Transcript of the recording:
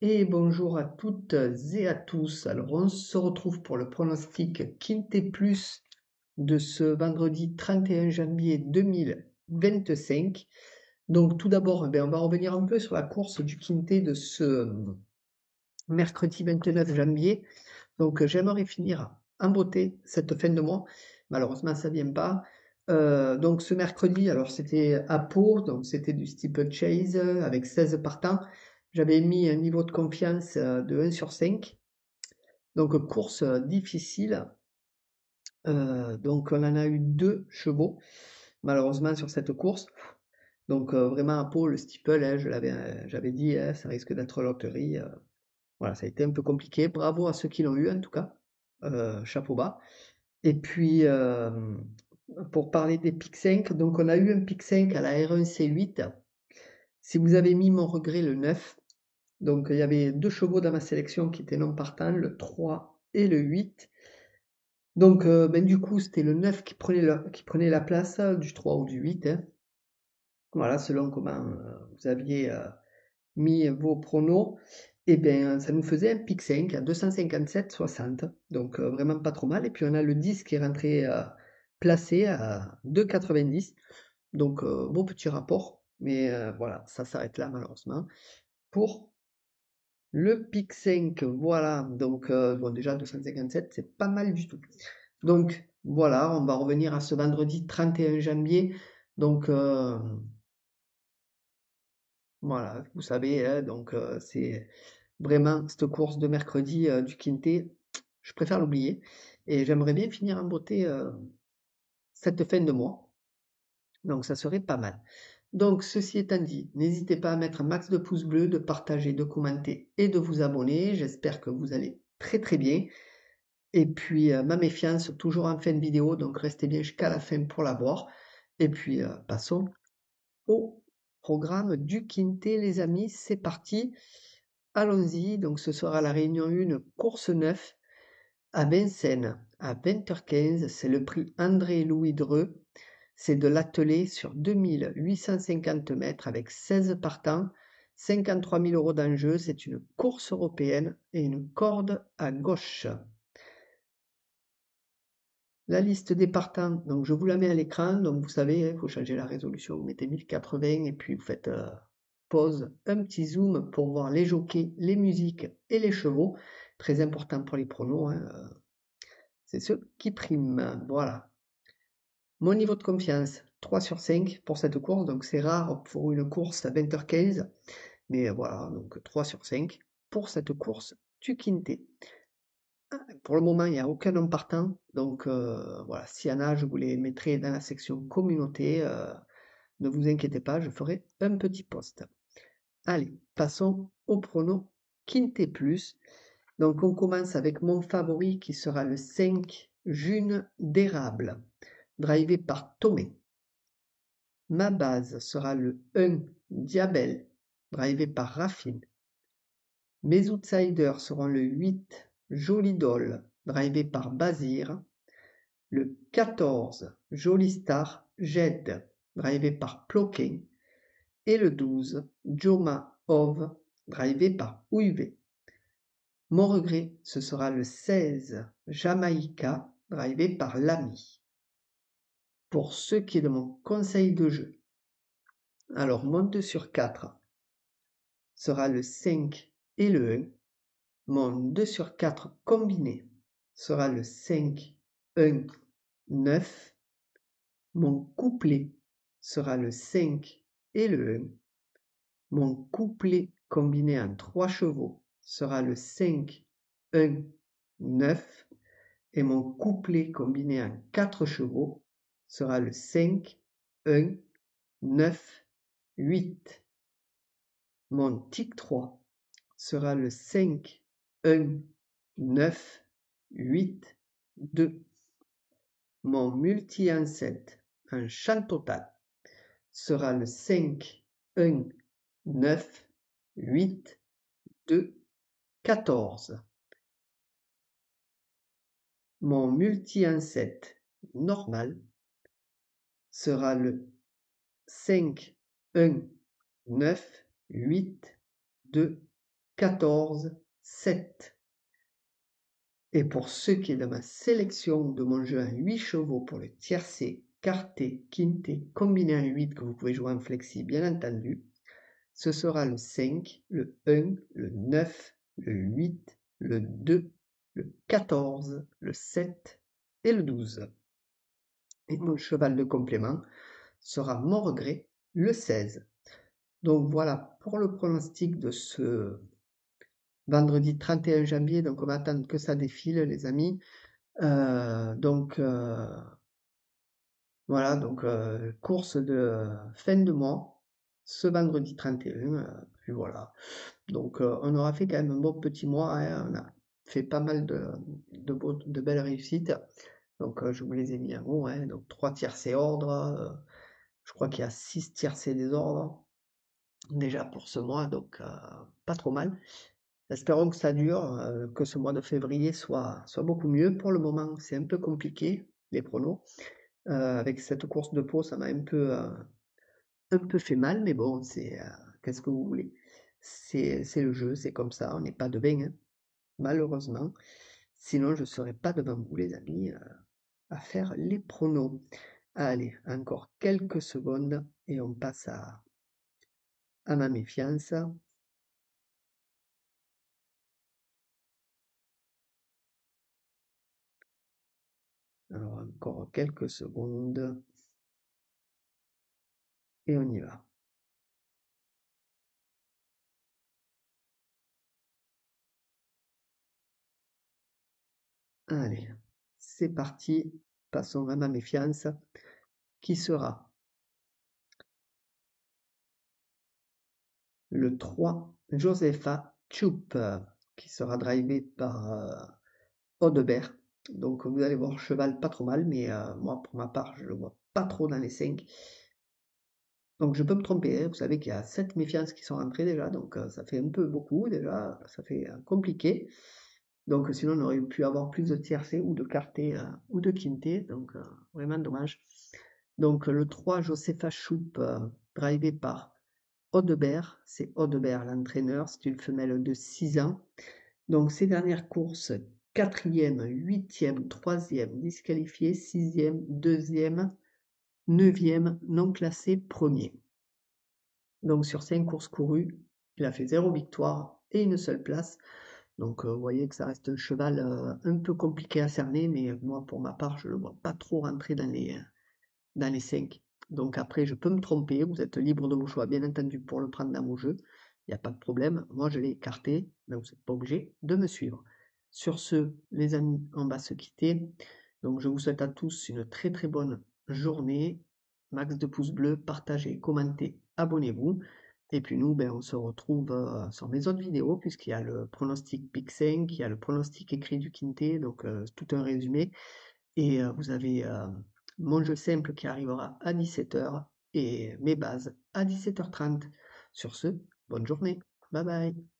Et bonjour à toutes et à tous. Alors, on se retrouve pour le pronostic Quintet Plus de ce vendredi 31 janvier 2025. Donc, tout d'abord, on va revenir un peu sur la course du Quintet de ce mercredi 29 janvier. Donc, j'aimerais finir en beauté cette fin de mois. Malheureusement, ça vient pas. Donc, ce mercredi, alors c'était à Pau, donc c'était du steeplechase avec 16 partants. J'avais mis un niveau de confiance de 1 sur 5. Donc, course difficile. Donc, on en a eu 2 chevaux, malheureusement, sur cette course. Donc, vraiment à Pau, le steeple, hein, j'avais dit, hein, ça risque d'être loterie. Voilà, ça a été un peu compliqué. Bravo à ceux qui l'ont eu, en tout cas. Chapeau bas. Et puis, pour parler des pics 5, donc on a eu un pic 5 à la R1C8. Si vous avez mis mon regret le 9, donc il y avait 2 chevaux dans ma sélection qui étaient non partants, le 3 et le 8. Donc du coup, c'était le 9 qui prenait la place du 3 ou du 8, hein. Voilà, selon comment vous aviez mis vos pronos. Et bien, ça nous faisait un pic 5 à 257,60. Donc vraiment pas trop mal. Et puis on a le 10 qui est rentré placé à 2,90. Donc beau petit rapport. Mais voilà, ça s'arrête là malheureusement. Pour le pic 5, voilà. Donc bon, déjà 257, c'est pas mal du tout. Donc voilà, on va revenir à ce vendredi 31 janvier. Donc voilà, vous savez, hein, donc c'est vraiment cette course de mercredi du Quintet, je préfère l'oublier. Et j'aimerais bien finir en beauté cette fin de mois. Donc ça serait pas mal. Donc ceci étant dit, n'hésitez pas à mettre un max de pouces bleus, de partager, de commenter et de vous abonner. J'espère que vous allez très très bien. Et puis ma méfiance toujours en fin de vidéo, donc restez bien jusqu'à la fin pour la voir. Et puis passons au programme du Quintet, les amis. C'est parti. Allons-y. Donc ce sera la réunion 1, course 9 à Vincennes à 20h15. C'est le prix André-Louis Dreux. C'est de l'attelé sur 2850 mètres avec 16 partants, 53 000 € d'enjeu. C'est une course européenne et une corde à gauche. La liste des partants, donc je vous la mets à l'écran. Donc vous savez, il faut changer la résolution. Vous mettez 1080 et puis vous faites pause, un petit zoom pour voir les jockeys, les musiques et les chevaux. Très important pour les pronos, hein, c'est ceux qui priment. Voilà. Mon niveau de confiance, 3 sur 5 pour cette course, donc c'est rare pour une course à 20h15, mais voilà, donc 3 sur 5 pour cette course du Quintet. Pour le moment, il n'y a aucun nom partant, donc voilà, s'il y en a, je vous les mettrai dans la section communauté, ne vous inquiétez pas, je ferai un petit post. Allez, passons au prono Quintet Plus. Donc on commence avec mon favori qui sera le 5 June d'érable, drivé par Tomé. Ma base sera le 1 Diabel, drivé par Raffine. Mes outsiders seront le 8 Jolidol, drivé par Bazir. Le 14 Jolie Star, Jed, drivé par Ploquin. Et le 12 Joma Ov, drivé par Ouivé. Mon regret, ce sera le 16 Jamaïca, drivé par Lamy. Pour ce qui est de mon conseil de jeu, alors mon 2 sur 4 sera le 5 et le 1. Mon 2 sur 4 combiné sera le 5, 1, 9. Mon couplet sera le 5 et le 1. Mon couplet combiné en 3 chevaux sera le 5, 1, 9. Et mon couplet combiné en 4 chevaux sera le 5, 1, 9, 8. Mon tic 3 sera le 5, 1, 9, 8, 2. Mon multi en 7 en champ total sera le 5, 1, 9, 8, 2, 14. Mon multi en 7 normal sera le 5, 1, 9, 8, 2, 14, 7. Et pour ce qui est de ma sélection de mon jeu à 8 chevaux pour le tiercé, quarté, quinté, combiné à 8 que vous pouvez jouer en flexi bien entendu, ce sera le 5, le 1, le 9, le 8, le 2, le 14, le 7 et le 12. Et mon cheval de complément sera mon regret, le 16. Donc voilà pour le pronostic de ce vendredi 31 janvier. Donc on va attendre que ça défile les amis. Donc voilà, donc course de fin de mois, ce vendredi 31, puis voilà. Donc on aura fait quand même un bon petit mois, hein, on a fait pas mal de belles réussites. Donc je vous les ai mis en haut, hein, donc 3 tiercés ordre, je crois qu'il y a 6 tiercés désordre déjà pour ce mois, donc pas trop mal. Espérons que ça dure, que ce mois de février soit beaucoup mieux. Pour le moment, c'est un peu compliqué, les pronos. Avec cette course de peau, ça m'a un peu fait mal, mais bon, qu'est-ce que vous voulez? C'est le jeu, c'est comme ça, on n'est pas devin, hein, malheureusement. Sinon, je ne serais pas devant vous, les amis, à faire les pronos. Allez, encore quelques secondes et on passe à ma méfiance. Alors, encore quelques secondes et on y va. Allez, c'est parti. Passons à ma méfiance, qui sera le 3, Josepha Choup, qui sera drivé par Audebert. Donc vous allez voir cheval pas trop mal, mais moi pour ma part je le vois pas trop dans les 5. Donc je peux me tromper, hein. Vous savez qu'il y a 7 méfiances qui sont rentrées déjà, donc ça fait un peu beaucoup déjà, ça fait compliqué. Donc sinon on aurait pu avoir plus de tiercé ou de quarté ou de quinté, donc vraiment dommage. Donc le 3, Josepha Choup, drivé par Audebert, c'est Audebert l'entraîneur, c'est une femelle de 6 ans. Donc ces dernières courses, 4e, 8e, 3e disqualifié, 6e, 2e, 9e non classé, premier. Donc sur 5 courses courues, il a fait 0 victoire et une seule place. Donc vous voyez que ça reste un cheval un peu compliqué à cerner, mais moi pour ma part je ne le vois pas trop rentrer dans les 5. Donc après je peux me tromper, vous êtes libre de vos choix bien entendu pour le prendre dans vos jeux, il n'y a pas de problème, moi je l'ai écarté, mais vous n'êtes pas obligé de me suivre. Sur ce, les amis, on va se quitter. Donc je vous souhaite à tous une très très bonne journée. Max de pouces bleus, partagez, commentez, abonnez-vous. Et puis nous, on se retrouve sur mes autres vidéos, puisqu'il y a le pronostic Pick 5, il y a le pronostic écrit du Quintet, donc tout un résumé. Et vous avez mon jeu simple qui arrivera à 17h et mes bases à 17h30. Sur ce, bonne journée. Bye bye.